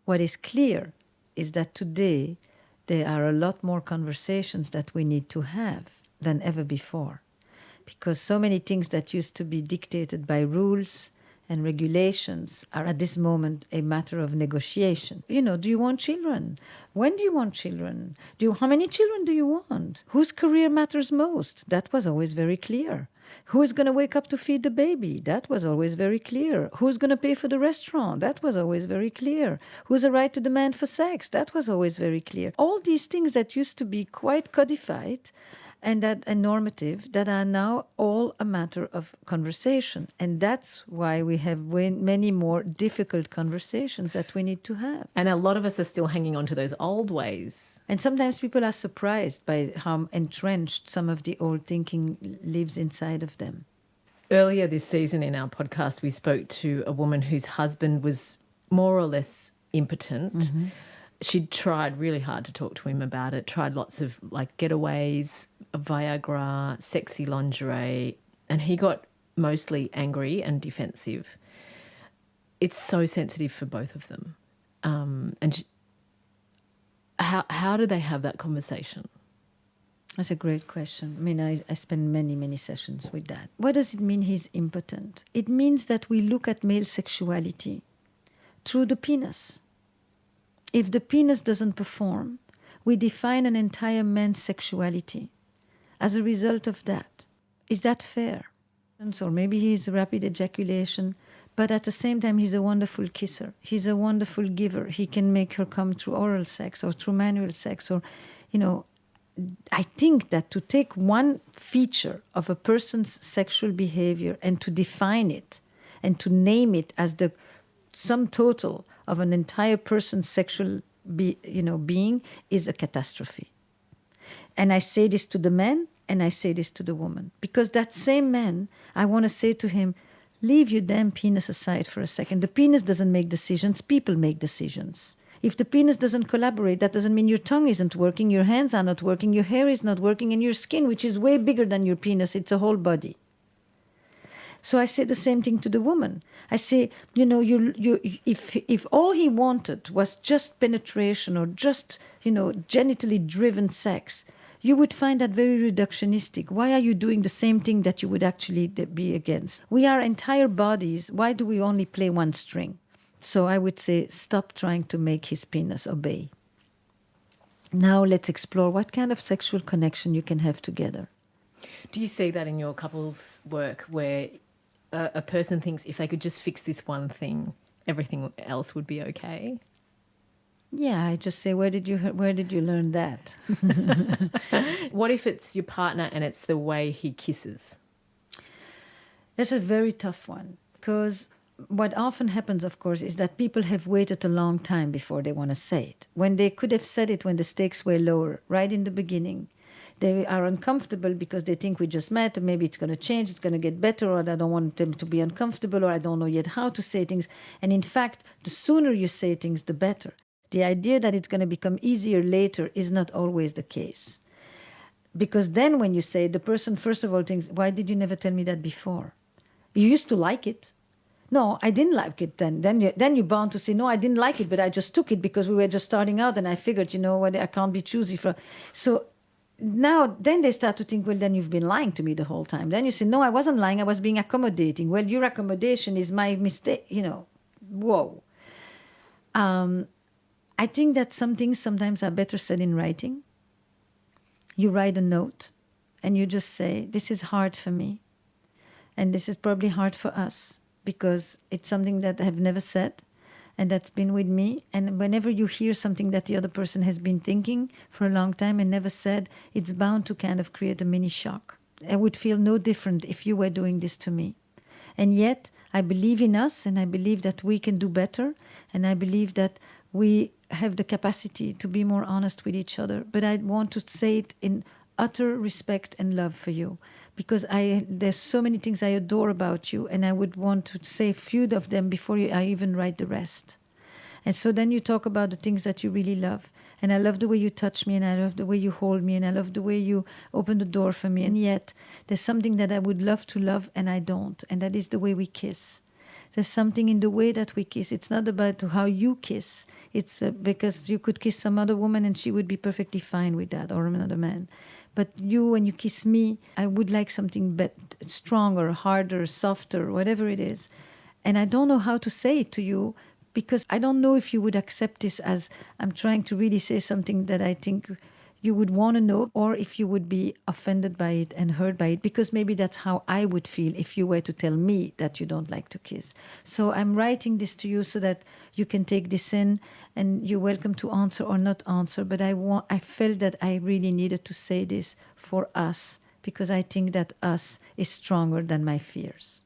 What is clear is that today there are a lot more conversations that we need to have than ever before. Because so many things that used to be dictated by rules and regulations are at this moment a matter of negotiation. You know, do you want children? When do you want children? How many children do you want? Whose career matters most? That was always very clear. Who is going to wake up to feed the baby? That was always very clear. Who's going to pay for the restaurant? That was always very clear. Who's the right to demand for sex? That was always very clear. All these things that used to be quite codified and normative, that are now all a matter of conversation. And that's why we have many more difficult conversations that we need to have. And a lot of us are still hanging on to those old ways. And sometimes people are surprised by how entrenched some of the old thinking lives inside of them. Earlier this season in our podcast, we spoke to a woman whose husband was more or less impotent. Mm-hmm. She'd tried really hard to talk to him about it, tried lots of like getaways, Viagra, sexy lingerie, and he got mostly angry and defensive. It's so sensitive for both of them. How do they have that conversation? That's a great question. I mean, I spend many, many sessions with that. What does it mean he's impotent? It means that we look at male sexuality through the penis. If the penis doesn't perform, we define an entire man's sexuality as a result of that. Is that fair? Or maybe he's rapid ejaculation, but at the same time he's a wonderful kisser. He's a wonderful giver. He can make her come through oral sex or through manual sex. Or, you know, I think that to take one feature of a person's sexual behavior and to define it and to name it as the sum total of an entire person's sexual being is a catastrophe. And I say this to the man and I say this to the woman. Because that same man, I want to say to him, leave your damn penis aside for a second. The penis doesn't make decisions, people make decisions. If the penis doesn't collaborate, that doesn't mean your tongue isn't working, your hands are not working, your hair is not working, and your skin, which is way bigger than your penis, it's a whole body. So I say the same thing to the woman. I say, if all he wanted was just penetration or just, genitally driven sex, you would find that very reductionistic. Why are you doing the same thing that you would actually be against? We are entire bodies. Why do we only play one string? So I would say, stop trying to make his penis obey. Now let's explore what kind of sexual connection you can have together. Do you see that in your couples work where a person thinks if they could just fix this one thing, everything else would be okay? Yeah, I just say, where did you learn that? What if it's your partner and it's the way he kisses? That's a very tough one, because what often happens, of course, is that people have waited a long time before they want to say it. When they could have said it when the stakes were lower, right in the beginning, they are uncomfortable because they think we just met, or maybe it's going to change, it's going to get better, or I don't want them to be uncomfortable, or I don't know yet how to say things. And in fact, the sooner you say things, the better. The idea that it's going to become easier later is not always the case. Because then when you say it, the person, first of all, thinks, why did you never tell me that before? You used to like it. No, I didn't like it then. Then you're bound to say, no, I didn't like it, but I just took it because we were just starting out and I figured, I can't be choosy. So now, then they start to think, well, then you've been lying to me the whole time. Then you say, no, I wasn't lying, I was being accommodating. Well, your accommodation is my mistake, whoa. I think that some things sometimes are better said in writing. You write a note and you just say, this is hard for me. And this is probably hard for us because it's something that I have never said and that's been with me. And whenever you hear something that the other person has been thinking for a long time and never said, it's bound to kind of create a mini shock. I would feel no different if you were doing this to me. And yet, I believe in us and I believe that we can do better. And I believe that we have the capacity to be more honest with each other. But I want to say it in utter respect and love for you. Because there's so many things I adore about you, and I would want to say a few of them before I even write the rest. And so then you talk about the things that you really love. And I love the way you touch me, and I love the way you hold me, and I love the way you open the door for me. And yet, there's something that I would love to love, and I don't. And that is the way we kiss. There's something in the way that we kiss. It's not about how you kiss. It's because you could kiss some other woman and she would be perfectly fine with that, or another man. But you, when you kiss me, I would like something stronger, harder, softer, whatever it is. And I don't know how to say it to you, because I don't know if you would accept this as I'm trying to really say something that I think you would want to know, or if you would be offended by it and hurt by it, because maybe that's how I would feel if you were to tell me that you don't like to kiss. So I'm writing this to you so that you can take this in, and you're welcome to answer or not answer. But I felt that I really needed to say this for us, because I think that us is stronger than my fears.